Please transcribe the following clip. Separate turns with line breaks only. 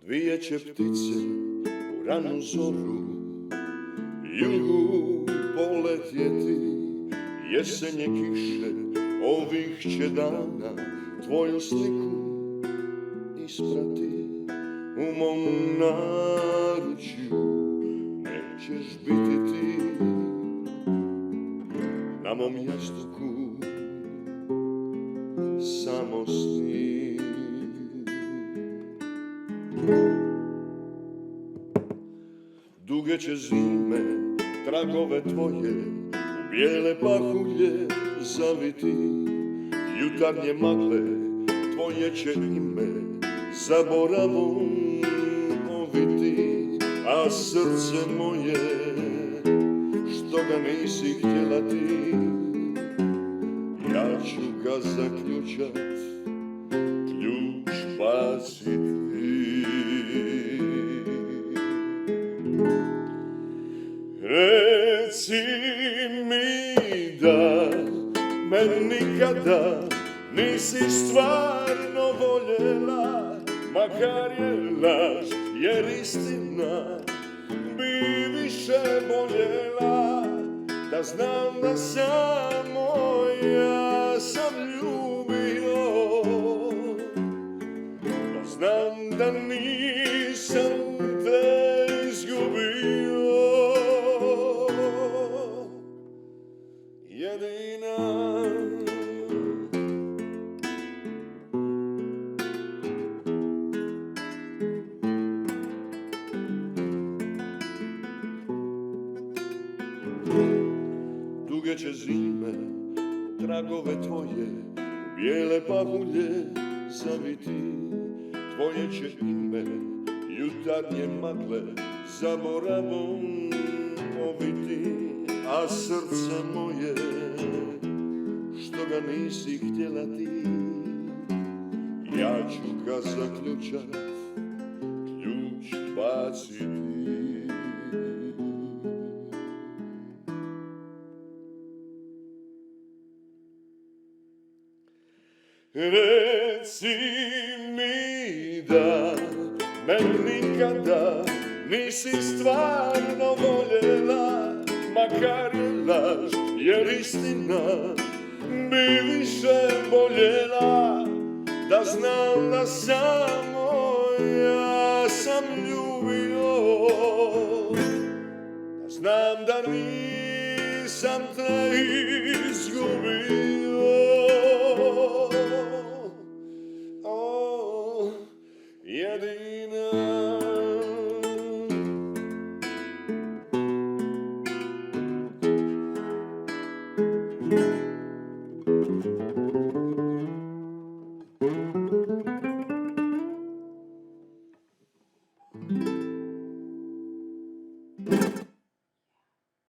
Dvije će ptice u ranu zoru jugu poletjeti, jesenje kiše ovih će dana tvoju sliku isprati. U mom naručju nećeš biti ti, na mom jastuku samo sni. Duge će zime tragove tvoje u bijele pahulje zaviti, jutarnje magle tvoje će ime zaboravom oviti, a srce moje što ga nisi htjela ti, ja ću ga zaključat, ključ baciti. Reci mi da me nikada nisi stvarno voljela, makar je laž, jer istina bi više boljela. Da znam da samo ja sam ljubio, da znam da nisam te izgubio. Jedina duge će zime tragove tvoje u bijele pahulje zaviti, tvoje će ime jutarnje magle zaboravom oviti, a srce moje što ga nisi htjela ti, ja ću ga zaključat, ključ baciti. Reci mi da me nikada nisi stvarno voljela, makar je laž, jer istina bi više boljela. Da znam da samo ja sam ljubio, da znam da nisam te izgubio.